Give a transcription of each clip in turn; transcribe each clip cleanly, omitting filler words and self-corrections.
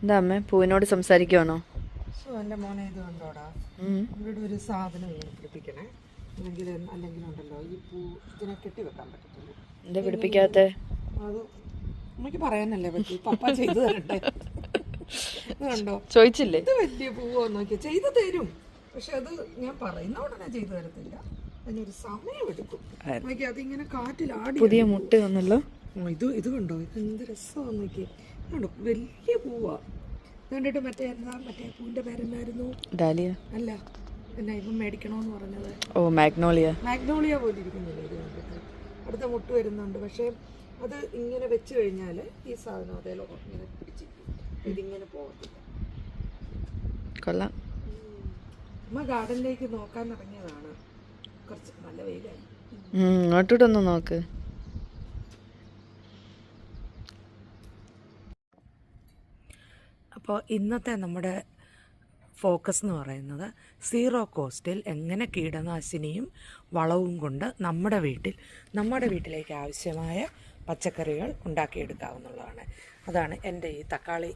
എന്താ അമ്മേ പൂവിനോട് സംസാരിക്കുവാണോ? എൻ്റെ മോനെ ഇത് കണ്ടോടാ, ഇവിടെ ഒരു സാധനം ഇങ്ങനെ പിടിപ്പിക്കണേ, അല്ലെങ്കിൽ ഉണ്ടല്ലോ ഈ പൂ ഇതിനെ കെട്ടി വെക്കാൻ പറ്റത്തില്ല. എന്താ പിടിപ്പിക്കാത്ത? അത് നമുക്ക് പറയാനല്ലേ പറ്റി, പപ്പ ചെയ്തു തരട്ടെ. ഇത് കണ്ടോ, ചോദിച്ചില്ലേ? ഇത് വലിയ പൂവോ നോക്കി ചെയ്തു തരും, പക്ഷെ അത് ഞാൻ പറയുന്ന ഉടനെ ചെയ്തു തരത്തില്ല, അതിനൊരു സമയമെടുക്കും. നോക്കി അതിങ്ങനെ കാറ്റിലാടി പുതിയ മുട്ട വന്നല്ലോ. ഇത് കണ്ടോ, ഇത് എന്ത് രസമാണെന്ന് നോക്കി. കണ്ടോ വലിയ പൂവാ. കണ്ടിട്ട് മറ്റേ പൂവിന്റെ പേരെന്നായിരുന്നു? ഡാലിയ അല്ല, എന്നാ ഇപ്പം മേടിക്കണോന്ന് പറഞ്ഞത്? ഓ മാഗ്നോളിയ. മാഗ്നോളിയ പോലെ ഇരിക്കുന്നില്ല ഇത് കണ്ടിട്ട്. അടുത്ത മുട്ട് വരുന്നുണ്ട്, പക്ഷെ അത് ഇങ്ങനെ വെച്ച് കഴിഞ്ഞാൽ ഈ സാധനം അതേലോ ഇങ്ങനെ പിടിച്ചിരിക്കും, ഇതിങ്ങനെ പോകത്തില്ല. കൊള്ളാം. അമ്മ ഗാർഡനിലേക്ക് നോക്കാൻ ഇറങ്ങിയതാണ്, കുറച്ച് നല്ല വെയിലായി. ഇങ്ങോട്ടൂടൊന്ന് നോക്ക്. അപ്പോൾ ഇന്നത്തെ നമ്മുടെ ഫോക്കസ് എന്ന് പറയുന്നത് സീറോ കോസ്റ്റിൽ എങ്ങനെ കീടനാശിനിയും വളവും കൊണ്ട് നമ്മുടെ വീട്ടിലേക്ക് ആവശ്യമായ പച്ചക്കറികൾ ഉണ്ടാക്കിയെടുക്കാവുന്നതാണ്. അതാണ് എൻ്റെ ഈ തക്കാളി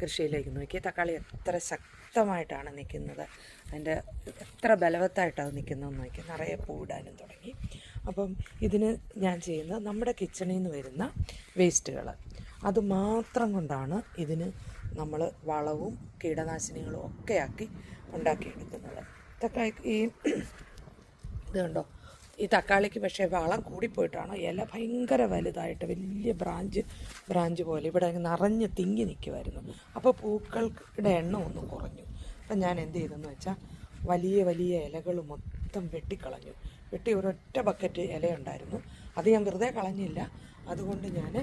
കൃഷിയിലേക്ക് നോക്കി. തക്കാളി എത്ര ശക്തമായിട്ടാണ് നിൽക്കുന്നത്, അതിൻ്റെ എത്ര ബലവത്തായിട്ടാണ് നിൽക്കുന്നതെന്ന് നോക്കി. നിറയെ പൂവിടാനും തുടങ്ങി. അപ്പം ഇതിന് ഞാൻ ചെയ്യുന്നത് നമ്മുടെ കിച്ചണിൽ നിന്ന് വരുന്ന വേസ്റ്റുകൾ അതുമാത്രം കൊണ്ടാണ് ഇതിന് നമ്മൾ വളവും കീടനാശിനികളും ഒക്കെ ആക്കി ഉണ്ടാക്കിയെടുക്കുന്നത്. ഈ ഇത് കണ്ടോ, ഈ തക്കാളിക്ക് പക്ഷേ വളം കൂടിപ്പോയിട്ടാണോ ഇല ഭയങ്കര വലുതായിട്ട് വലിയ ബ്രാഞ്ച് പോലെ ഇവിടെ നിറഞ്ഞ് തിങ്ങി നിൽക്കുമായിരുന്നു. അപ്പോൾ പൂക്കളുടെ എണ്ണം ഒന്ന് കുറഞ്ഞു. അപ്പം ഞാൻ എന്ത് ചെയ്തെന്ന് വെച്ചാൽ വലിയ ഇലകൾ മൊത്തം വെട്ടിക്കളഞ്ഞു. ഒരൊറ്റ ബക്കറ്റ് ഇലയുണ്ടായിരുന്നു, അത് ഞാൻ വെറുതെ കളഞ്ഞില്ല. അതുകൊണ്ട് ഞാൻ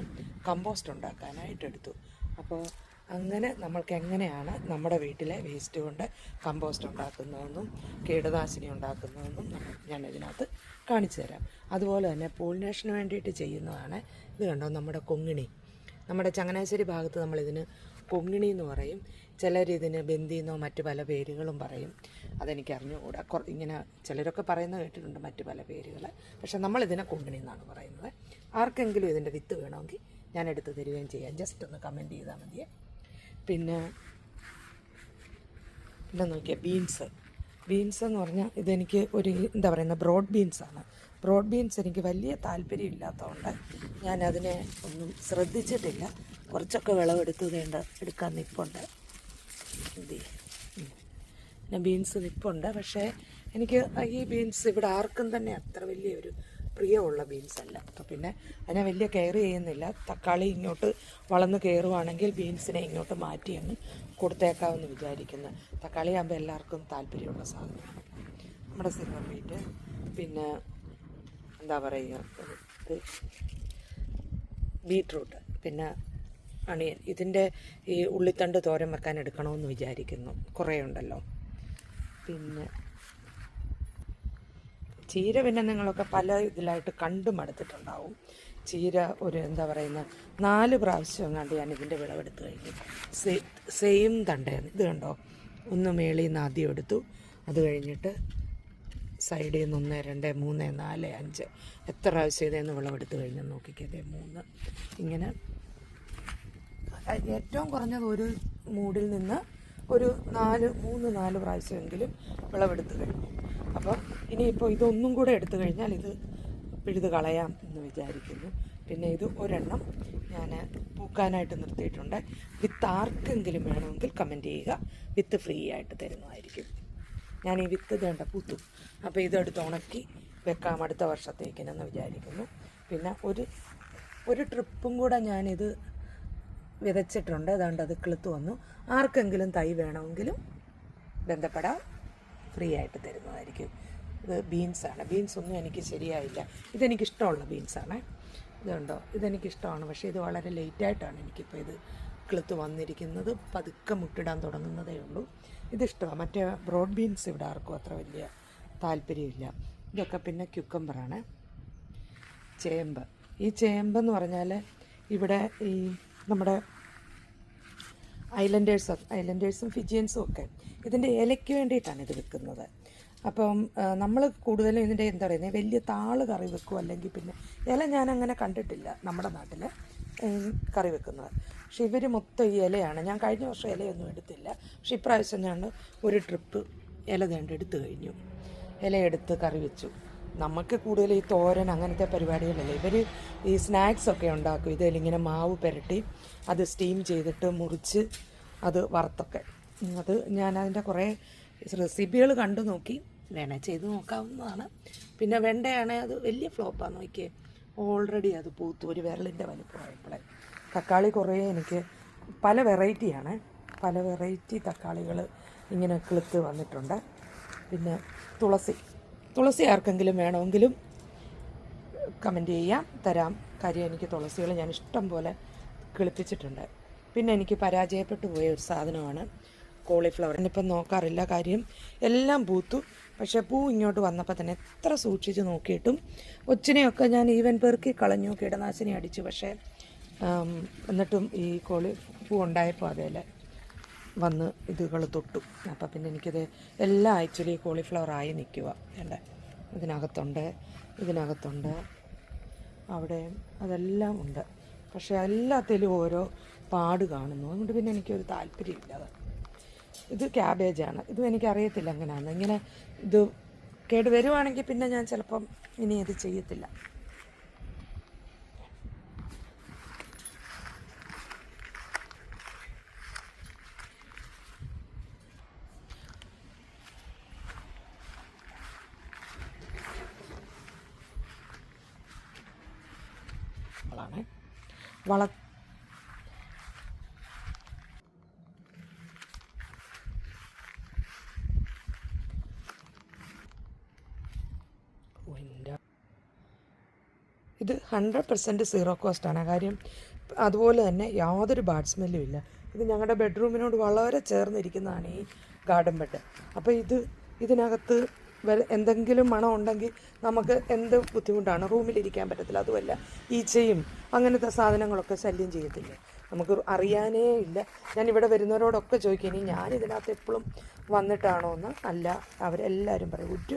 കമ്പോസ്റ്റ് ഉണ്ടാക്കാനായിട്ട് എടുത്തു. അപ്പോൾ അങ്ങനെ നമ്മൾക്ക് എങ്ങനെയാണ് നമ്മുടെ വീട്ടിലെ വേസ്റ്റ് കൊണ്ട് കമ്പോസ്റ്റ് ഉണ്ടാക്കുന്നതെന്നും കീടനാശിനി ഉണ്ടാക്കുന്നതെന്നും ഞാൻ ഇതിനകത്ത് കാണിച്ചു തരാം. അതുപോലെ തന്നെ പോളിനേഷന് വേണ്ടിയിട്ട് ചെയ്യുന്നതാണ്. ഇത് കണ്ടോ, നമ്മുടെ കൊങ്ങിണി. നമ്മുടെ ചങ്ങനാശ്ശേരി ഭാഗത്ത് നമ്മളിതിന് കൊങ്ങിണി എന്ന് പറയും, ചിലരിതിന് ബന്ദിന്നോ മറ്റു പല പേരുകളും പറയും. അതെനിക്ക് അറിഞ്ഞുകൂടാ. ഇങ്ങനെ ചിലരൊക്കെ പറയുന്നത് കേട്ടിട്ടുണ്ട് മറ്റു പല പേരുകൾ, പക്ഷെ നമ്മളിതിനെ കൊങ്ങിണി എന്നാണ് പറയുന്നത്. ആർക്കെങ്കിലും ഇതിൻ്റെ വിത്ത് വേണമെങ്കിൽ ഞാൻ എടുത്ത് തരികയും ചെയ്യാം, ജസ്റ്റ് ഒന്ന് കമൻറ്റ് ചെയ്താൽ മതിയേ. പിന്നെ നോക്കിയാൽ ബീൻസ് എന്ന് പറഞ്ഞാൽ ഇതെനിക്ക് ഒരു എന്താ പറയുന്ന ബ്രോഡ് ബീൻസാണ്. ബ്രോഡ് ബീൻസ് എനിക്ക് വലിയ താല്പര്യമില്ലാത്തതുകൊണ്ട് ഞാൻ അതിനെ ഒന്നും ശ്രദ്ധിച്ചിട്ടില്ല. കുറച്ചൊക്കെ എടുക്കാൻ നിൽപ്പുണ്ട്. പിന്നെ ബീൻസ് നിൽപ്പുണ്ട്, പക്ഷേ എനിക്ക് ഈ ബീൻസ് ഇവിടെ ആർക്കും തന്നെ അത്ര വലിയൊരു പ്രിയമുള്ള ബീൻസല്ല. അപ്പോൾ പിന്നെ അതിനെ വലിയ കെയർ ചെയ്യുന്നില്ല. തക്കാളി ഇങ്ങോട്ട് വളർന്ന് കയറുവാണെങ്കിൽ ബീൻസിനെ ഇങ്ങോട്ട് മാറ്റി അങ്ങ് കൊടുത്തേക്കാമെന്ന് വിചാരിക്കുന്നു. തക്കാളി ആകുമ്പോൾ എല്ലാവർക്കും താല്പര്യമുള്ള സാധനമാണ്. നമ്മുടെ സിൽവർ മീറ്റ്, പിന്നെ എന്താ പറയുക, ബീട്രൂട്ട്, പിന്നെ അണിയൻ. ഇതിൻ്റെ ഈ ഉള്ളിത്തണ്ട് തോരൻ വെക്കാൻ എടുക്കണമെന്ന് വിചാരിക്കുന്നു, കുറേ ഉണ്ടല്ലോ. പിന്നെ ചീര പിന്നെ നിങ്ങളൊക്കെ പല ഇതിലായിട്ട് കണ്ടു മടുത്തിട്ടുണ്ടാവും. ചീര ഒരു എന്താ പറയുന്ന 4 പ്രാവശ്യം എങ്ങാണ്ട് ഞാൻ ഇതിൻ്റെ വിളവെടുത്ത് കഴിഞ്ഞു. സെയിം തണ്ടയാണ്. ഇത് കണ്ടോ, ഒന്ന് മേളിൽ നിന്ന് ആദ്യം എടുത്തു, അത് കഴിഞ്ഞിട്ട് സൈഡിൽ നിന്ന് 1 2 3 4 5 എത്ര പ്രാവശ്യം ഇതേന്ന് വിളവെടുത്ത് കഴിഞ്ഞെന്ന് നോക്കിക്കതേ 3 ഇങ്ങനെ. ഏറ്റവും കുറഞ്ഞത് ഒരു മൂടിൽ നിന്ന് ഒരു 3-4 പ്രാവശ്യമെങ്കിലും വിളവെടുത്ത് കഴിഞ്ഞു. അപ്പോൾ ഇനിയിപ്പോൾ ഇതൊന്നും കൂടെ എടുത്തു കഴിഞ്ഞാൽ ഇത് പിഴുത് കളയാം എന്ന് വിചാരിക്കുന്നു. പിന്നെ ഇത് ഒരെണ്ണം ഞാൻ പൂക്കാനായിട്ട് നിർത്തിയിട്ടുണ്ട്. വിത്ത് ആർക്കെങ്കിലും വേണമെങ്കിൽ കമൻറ്റ് ചെയ്യുക, വിത്ത് ഫ്രീ ആയിട്ട് തരുന്നതായിരിക്കും. ഞാൻ ഈ വിത്ത് വേണ്ട പൂത്തു, അപ്പോൾ ഇതെടുത്ത് ഉണക്കി വെക്കാം അടുത്ത വർഷത്തേക്കിനെന്ന് വിചാരിക്കുന്നു. പിന്നെ ഒരു ട്രിപ്പും കൂടെ ഞാനിത് വിതച്ചിട്ടുണ്ട്. അതുകൊണ്ട് അത് കിളുത്ത് വന്നു. ആർക്കെങ്കിലും തൈ വേണമെങ്കിലും ബന്ധപ്പെടാം, ഫ്രീ ആയിട്ട് തരുന്നതായിരിക്കും. ഇത് ബീൻസാണ്. ബീൻസൊന്നും എനിക്ക് ശരിയായില്ല. ഇതെനിക്കിഷ്ടമുള്ള ബീൻസാണ്. ഇതുണ്ടോ, ഇതെനിക്കിഷ്ടമാണ്, പക്ഷേ ഇത് വളരെ ലേറ്റായിട്ടാണ് എനിക്കിപ്പോൾ ഇത് കിളുത്ത് വന്നിരിക്കുന്നത്. പതുക്കെ മുട്ടിടാൻ തുടങ്ങുന്നതേ ഉള്ളൂ. ഇതിഷ്ടമാണ്. മറ്റേ ബ്രോഡ് ബീൻസ് ഇവിടെ ആർക്കും അത്ര വലിയ താല്പര്യമില്ല. ഇതൊക്കെ പിന്നെ ക്യുക്കമ്പറാണ്. ചേമ്പ്. ഈ ചേമ്പെന്ന് പറഞ്ഞാൽ ഇവിടെ ഈ നമ്മുടെ ഐലൻഡേഴ്സും ഫിജിയൻസും ഒക്കെ ഇതിൻ്റെ ഇലയ്ക്ക് വേണ്ടിയിട്ടാണ് ഇത് വെക്കുന്നത്. അപ്പം നമ്മൾ കൂടുതലും ഇതിൻ്റെ എന്താ പറയുന്നത് വലിയ താള് കറി വെക്കും, അല്ലെങ്കിൽ പിന്നെ ഇല ഞാനങ്ങനെ കണ്ടിട്ടില്ല നമ്മുടെ നാട്ടിൽ. കറി വെക്കുന്നത്. പക്ഷെ ഇവർ മൊത്തം ഈ ഇലയാണ്. ഞാൻ കഴിഞ്ഞ വർഷം ഇലയൊന്നും എടുത്തില്ല. പക്ഷെ ഇപ്രാവശ്യം ഞാൻ ഒരു ട്രിപ്പ് ഇല തേണ്ട എടുത്തു കഴിഞ്ഞു. ഇലയെടുത്ത് കറി വെച്ചു. നമുക്ക് കൂടുതൽ ഈ തോരൻ അങ്ങനത്തെ പരിപാടികളല്ലേ. ഇവർ ഈ സ്നാക്സൊക്കെ ഉണ്ടാക്കും. ഇതിലിങ്ങനെ മാവ് പുരട്ടി അത് സ്റ്റീം ചെയ്തിട്ട് മുറിച്ച് അത് വറുത്തൊക്കെ. അത് ഞാൻ അതിൻ്റെ കുറേ റെസിപ്പികൾ കണ്ടു നോക്കി. വേണേ ചെയ്ത് നോക്കാവുന്നതാണ്. പിന്നെ വെണ്ടയാണെങ്കിൽ അത് വലിയ ഫ്ലോപ്പാണ്. നോക്കിയേ, ഓൾറെഡി അത് പൂത്തു, ഒരു വിരലിൻ്റെ വലിപ്പമായപ്പോഴേ. തക്കാളി കുറേ എനിക്ക് പല വെറൈറ്റിയാണ്, പല വെറൈറ്റി തക്കാളികൾ ഇങ്ങനെ കിളുത്ത് വന്നിട്ടുണ്ട്. പിന്നെ തുളസി ആർക്കെങ്കിലും വേണമെങ്കിലും കമൻറ്റ് ചെയ്യാം, തരാം. കാര്യം എനിക്ക് തുളസികൾ ഞാൻ ഇഷ്ടം പോലെ കിളിപ്പിച്ചിട്ടുണ്ട്. പിന്നെ എനിക്ക് പരാജയപ്പെട്ടു പോയ ഒരു സാധനമാണ് കോളിഫ്ലവർ. ഞാനിപ്പം നോക്കാറില്ല, കാര്യം എല്ലാം പൂത്തു. പക്ഷേ പൂ ഇങ്ങോട്ട് വന്നപ്പോൾ തന്നെ എത്ര സൂക്ഷിച്ച് നോക്കിയിട്ടും ഒച്ചിനെയൊക്കെ ഞാൻ ഈവൻ പെറുക്കി കളഞ്ഞു, കീടനാശിനി അടിച്ചു. പക്ഷേ എന്നിട്ടും ഈ പൂ ഉണ്ടായപ്പോൾ അതേല വന്ന് ഇതുകൾ തൊട്ടു. അപ്പം പിന്നെ എനിക്കത് എല്ലാം ആക്ച്വലി കോളിഫ്ലവറായി നിൽക്കുക. വേണ്ട, ഇതിനകത്തുണ്ട് അവിടെ അതെല്ലാം ഉണ്ട്. പക്ഷേ എല്ലാത്തിലും ഓരോ പാട് കാണുന്നു. അതുകൊണ്ട് പിന്നെ എനിക്കൊരു താല്പര്യമില്ല. ഇത് ക്യാബേജാണ്. ഇതും എനിക്കറിയത്തില്ല എങ്ങനെയാണ്. ഇങ്ങനെ ഇത് കേട് വരുവാണെങ്കിൽ പിന്നെ ഞാൻ ചിലപ്പം ഇനി അത് ചെയ്യത്തില്ല. വള ഇത് 100% സീറോ കോസ്റ്റാണ്. കാര്യം അതുപോലെ തന്നെ യാതൊരു ബാഡ് സ്മെല്ലും ഇല്ല. ഇത് ഞങ്ങളുടെ ബെഡ്റൂമിനോട് വളരെ ചേർന്നിരിക്കുന്നതാണ് ഈ ഗാർഡൻ ബെഡ്. അപ്പോൾ ഇതിനകത്ത് എന്തെങ്കിലും മണം ഉണ്ടെങ്കിൽ നമുക്ക് എന്ത് ബുദ്ധിമുട്ടാണ്, റൂമിലിരിക്കാൻ പറ്റത്തില്ല. അതുമല്ല ഈച്ചയും അങ്ങനത്തെ സാധനങ്ങളൊക്കെ ശല്യം ചെയ്യത്തില്ല. നമുക്ക് അറിയാനേ ഇല്ല. ഞാനിവിടെ വരുന്നവരോടൊക്കെ ചോദിക്കും, ഇനി ഞാനിതിനകത്ത് എപ്പോഴും വന്നിട്ടാണോ എന്ന്. അല്ല, അവരെല്ലാവരും പറയും ഒരു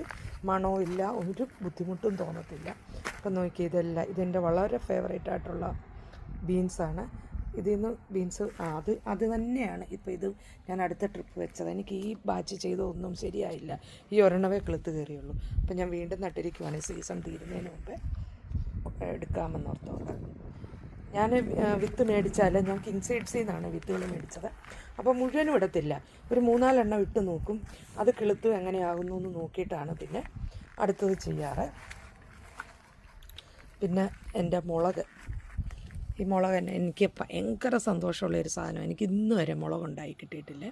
മണവും ഇല്ല, ഒരു ബുദ്ധിമുട്ടും തോന്നത്തില്ല. അപ്പം നോക്കി, ഇതെൻ്റെ വളരെ ഫേവറേറ്റ് ആയിട്ടുള്ള ബീൻസാണ്. ഇതിൽ നിന്ന് ബീൻസ് അത് തന്നെയാണ്. ഇപ്പോൾ ഇത് ഞാൻ അടുത്ത ട്രിപ്പ് വെച്ചത്. എനിക്ക് ഈ ബാച്ച് ചെയ്തതൊന്നും ശരിയായില്ല. ഈ ഒരെണ്ണവേ കിളുത്ത് കയറിയുള്ളൂ. അപ്പം ഞാൻ വീണ്ടും നട്ടിരിക്കുവാണ്. സീസൺ തീരുന്നതിന് മുമ്പേ എടുക്കാമെന്നോർത്തോണ്ട്. ഞാൻ വിത്ത് മേടിച്ചാൽ ഞാൻ കിങ് സീഡ്സിൽ നിന്നാണ് വിത്തുകൾ മേടിച്ചത്. അപ്പോൾ മുഴുവനും ഇടത്തില്ല, ഒരു 3-4 എണ്ണം ഇട്ട് നോക്കും. അത് കിളുത്ത് എങ്ങനെയാകുന്നു എന്ന് നോക്കിയിട്ടാണ് പിന്നെ അടുത്തത് ചെയ്യാറ്. പിന്നെ എൻ്റെ ഈ മുളക് തന്നെ എനിക്ക് ഭയങ്കര സന്തോഷമുള്ളൊരു സാധനം. എനിക്ക് ഇന്ന് വരെ മുളകുണ്ടായി കിട്ടിയിട്ടില്ല.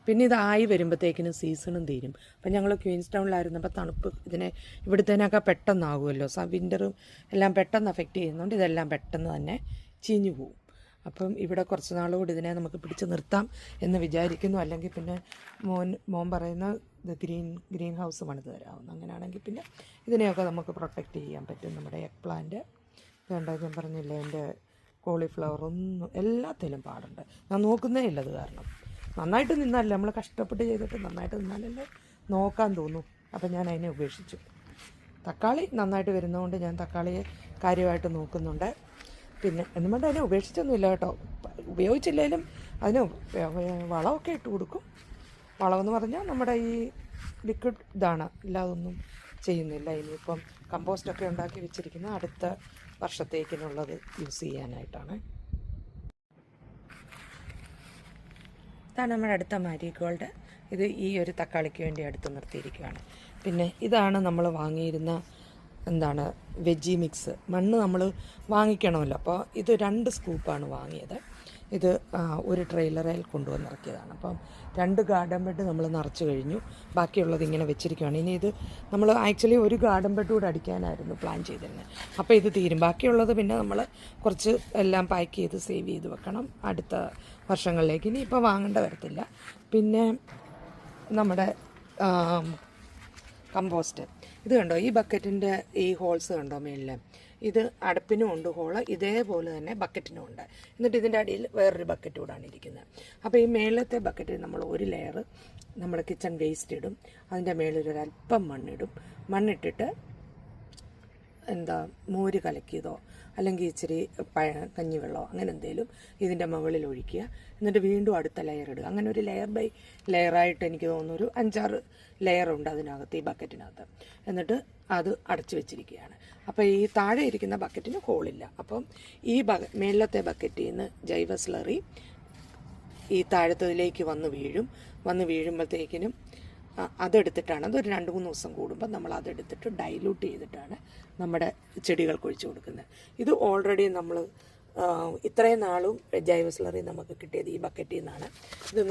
പിന്നെ ഇതായി വരുമ്പോഴത്തേക്കിനും സീസണും തീരും. അപ്പം ഞങ്ങൾ ക്വീൻസ് ടൗണിലായിരുന്നപ്പോൾ തണുപ്പ് ഇവിടുത്തേനൊക്കെ പെട്ടെന്നാകുമല്ലോ. വിൻ്ററും എല്ലാം പെട്ടെന്ന് എഫക്റ്റ് ചെയ്യുന്നതുകൊണ്ട് ഇതെല്ലാം പെട്ടെന്ന് തന്നെ ചീഞ്ഞു പോവും. അപ്പം ഇവിടെ കുറച്ച് നാളുകൂടി ഇതിനെ നമുക്ക് പിടിച്ച് നിർത്താം എന്ന് വിചാരിക്കുന്നു. അല്ലെങ്കിൽ പിന്നെ മോൻ പറയുന്ന ഇത് ഗ്രീൻ ഹൗസ് പണിത് തരാമെന്ന്. അങ്ങനെയാണെങ്കിൽ പിന്നെ ഇതിനെയൊക്കെ നമുക്ക് പ്രൊട്ടക്റ്റ് ചെയ്യാൻ പറ്റും. നമ്മുടെ എഗ് പ്ലാന്റ് വേണ്ട, ഞാൻ പറഞ്ഞില്ലേ, എൻ്റെ കോളിഫ്ലവർ ഒന്നും എല്ലാത്തിലും പാടുണ്ട്. ഞാൻ നോക്കുന്നേ ഇല്ല. അത് കാരണം നന്നായിട്ട് നിന്നാലല്ലേ, നമ്മൾ കഷ്ടപ്പെട്ട് ചെയ്തിട്ട് നന്നായിട്ട് നിന്നാലല്ലേ നോക്കാൻ തോന്നും. അപ്പം ഞാൻ അതിനെ ഉപേക്ഷിച്ചു. തക്കാളി നന്നായിട്ട് വരുന്നതുകൊണ്ട് ഞാൻ തക്കാളിയെ കാര്യമായിട്ട് നോക്കുന്നുണ്ട്. പിന്നെ എന്നും വേണ്ട അതിനെ ഉപേക്ഷിച്ചൊന്നുമില്ല കേട്ടോ. ഉപയോഗിച്ചില്ലെങ്കിലും അതിന് വളമൊക്കെ ഇട്ട് കൊടുക്കും. വളമെന്ന് പറഞ്ഞാൽ നമ്മുടെ ഈ ലിക്വിഡ് ഇതാണ്, ഇല്ലാതൊന്നും ചെയ്യുന്നില്ല. ഇനിയിപ്പം കമ്പോസ്റ്റൊക്കെ ഉണ്ടാക്കി വെച്ചിരിക്കുന്ന അടുത്ത വർഷത്തേക്കിനുള്ളത് യൂസ് ചെയ്യാനായിട്ടാണ്. ഇതാണ് നമ്മുടെ അടുത്ത മാരിഗോൾഡ്. ഇത് ഈ ഒരു തക്കാളിക്ക് വേണ്ടി അടുത്ത് നിർത്തിയിരിക്കുകയാണ്. പിന്നെ ഇതാണ് നമ്മൾ വാങ്ങിയിരുന്ന വെജി മിക്സ്. മണ്ണ് നമ്മൾ വാങ്ങിക്കണമല്ലോ. അപ്പോൾ ഇത് 2 സ്കൂപ്പാണ് വാങ്ങിയത്. ഇത് ഒരു ട്രെയിലറിൽ കൊണ്ടുവന്നിറക്കിയതാണ്. അപ്പം 2 ഗാർഡൻ ബെഡ് നമ്മൾ നിറച്ച് കഴിഞ്ഞു. ബാക്കിയുള്ളത് ഇങ്ങനെ വെച്ചിരിക്കുകയാണ്. ഇനി ഇത് നമ്മൾ ആക്ച്വലി ഒരു ഗാർഡൻ ബെഡ് കൂടെ അടിക്കാനായിരുന്നു പ്ലാൻ ചെയ്തിരുന്നത്. അപ്പോൾ ഇത് തീരും. ബാക്കിയുള്ളത് പിന്നെ നമ്മൾ കുറച്ച് എല്ലാം പാക്ക് ചെയ്ത് സേവ് ചെയ്ത് വെക്കണം അടുത്ത വർഷങ്ങളിലേക്ക്. ഇനി ഇപ്പോൾ വാങ്ങേണ്ട വരത്തില്ല. പിന്നെ നമ്മുടെ കമ്പോസ്റ്റ് ഇത് കണ്ടോ, ഈ ബക്കറ്റിൻ്റെ ഈ ഹോൾസ് കണ്ടോ മേളിൽ? ഇത് അടുപ്പിനും ഉണ്ട് ഹോള്, ഇതേപോലെ തന്നെ ബക്കറ്റിനും ഉണ്ട്. എന്നിട്ട് ഇതിൻ്റെ അടിയിൽ വേറൊരു ബക്കറ്റ് കൂടാണ് ഇരിക്കുന്നത്. അപ്പോൾ ഈ മേളത്തെ ബക്കറ്റിൽ നമ്മൾ ഒരു ലെയർ നമ്മുടെ കിച്ചൺ വേസ്റ്റ് ഇടും. അതിൻ്റെ മേളിലൊരല്പം മണ്ണിടും. മണ്ണിട്ടിട്ട് മോര് കലക്കിയതോ അല്ലെങ്കിൽ ഇച്ചിരി കഞ്ഞിവെള്ളമോ അങ്ങനെ എന്തെങ്കിലും ഇതിൻ്റെ മുകളിൽ ഒഴിക്കുക. എന്നിട്ട് വീണ്ടും അടുത്ത ലെയർ ഇടുക. അങ്ങനെ ഒരു ലെയർ ബൈ ലെയറായിട്ട് എനിക്ക് തോന്നുന്നു ഒരു 5-6 ലെയറുണ്ട് അതിനകത്ത്, ഈ ബക്കറ്റിനകത്ത്. എന്നിട്ട് അത് അടച്ചു വെച്ചിരിക്കുകയാണ്. അപ്പോൾ ഈ താഴെ ഇരിക്കുന്ന ബക്കറ്റിന് ഹോളില്ല. അപ്പം ഈ മേളത്തെ ബക്കറ്റിൽ നിന്ന് ജൈവ സ്ലറി ഈ താഴത്തതിലേക്ക് വന്ന് വീഴുമ്പോഴത്തേക്കിനും അതെടുത്തിട്ടാണ്, അതൊരു 2-3 ദിവസം കൂടുമ്പോൾ നമ്മൾ അതെടുത്തിട്ട് ഡൈല്യൂട്ട് ചെയ്തിട്ടാണ് നമ്മുടെ ചെടികൾക്ക് ഒഴിച്ചു കൊടുക്കുന്നത്. ഇത് ഓൾറെഡി നമ്മൾ ഇത്രയും നാളും ജൈവ സ്ലറി നമുക്ക് കിട്ടിയത് ഈ ബക്കറ്റിൽ നിന്നാണ്. ഇത്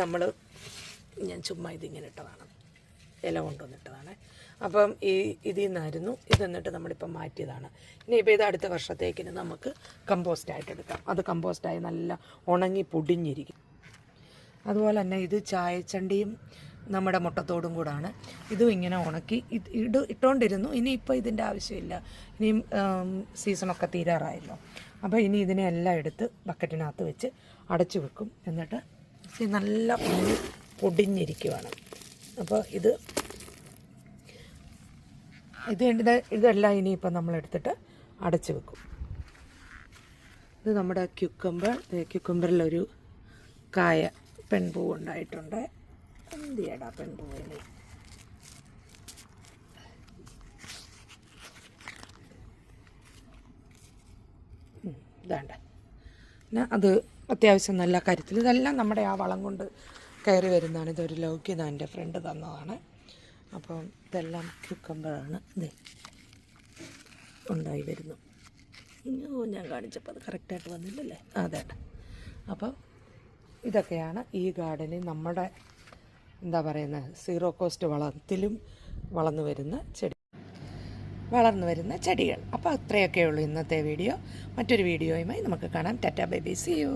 ഞാൻ ചുമ്മാ ഇതിങ്ങനെ ഇട്ടതാണ്, ഇല കൊണ്ടുവന്നിട്ടതാണ്. അപ്പം ഇതിൽ നിന്നായിരുന്നു ഇത്. എന്നിട്ട് നമ്മളിപ്പം മാറ്റിയതാണ്. ഇനിയിപ്പോൾ ഇത് അടുത്ത വർഷത്തേക്കിന് നമുക്ക് കമ്പോസ്റ്റായിട്ട് എടുക്കാം. അത് കമ്പോസ്റ്റായി നല്ല ഉണങ്ങി പൊടിഞ്ഞിരിക്കും. അതുപോലെ തന്നെ ഇത് ചായച്ചണ്ടിയും നമ്മുടെ മുട്ടത്തോടും കൂടാണ്. ഇതും ഇങ്ങനെ ഉണക്കി ഇട്ടുകൊണ്ടിരുന്നു. ഇനിയിപ്പോൾ ഇതിൻ്റെ ആവശ്യമില്ല, ഇനിയും സീസണൊക്കെ തീരാറായല്ലോ. അപ്പോൾ ഇനി ഇതിനെ എല്ലാം എടുത്ത് ബക്കറ്റിനകത്ത് വെച്ച് അടച്ചു വെക്കും. എന്നിട്ട് നല്ല ഉണങ്ങി പൊടിഞ്ഞിരിക്കുവാണ്. അപ്പോൾ ഇതെല്ലാം ഇനിയിപ്പോൾ നമ്മളെടുത്തിട്ട് അടച്ചു വെക്കും. ഇത് നമ്മുടെ ക്യുക്കമ്പറിലൊരു കായ പെൺപൂവ് ഉണ്ടായിട്ടുണ്ട്. എന്തിയടാ പെൺപൂവിന്? ഇതാണ്ട് പിന്നെ അത് അത്യാവശ്യം നല്ല കരുത്തിൽ. ഇതെല്ലാം നമ്മുടെ ആ വളം കൊണ്ട് കയറി വരുന്നതാണ്. ഇതൊരു ലൗക്യത എൻ്റെ ഫ്രണ്ട് തന്നതാണ്. അപ്പം ഇതെല്ലാം ക്യുക്കമ്പറാണ്. ഇത് ഉണ്ടായി വരുന്നു. ഞാൻ കാണിച്ചപ്പോൾ അത് കറക്റ്റായിട്ട് വന്നില്ലല്ലേ? അതെ. അപ്പം ഇതൊക്കെയാണ് ഈ ഗാർഡനിൽ നമ്മുടെ സീറോ കോസ്റ്റ് വളത്തിലും വളർന്നു വരുന്ന ചെടികൾ. അപ്പോൾ അത്രയൊക്കെ ഉള്ളൂ ഇന്നത്തെ വീഡിയോ. മറ്റൊരു വീഡിയോയുമായി നമുക്ക് കാണാം. Tata bye bye, see U.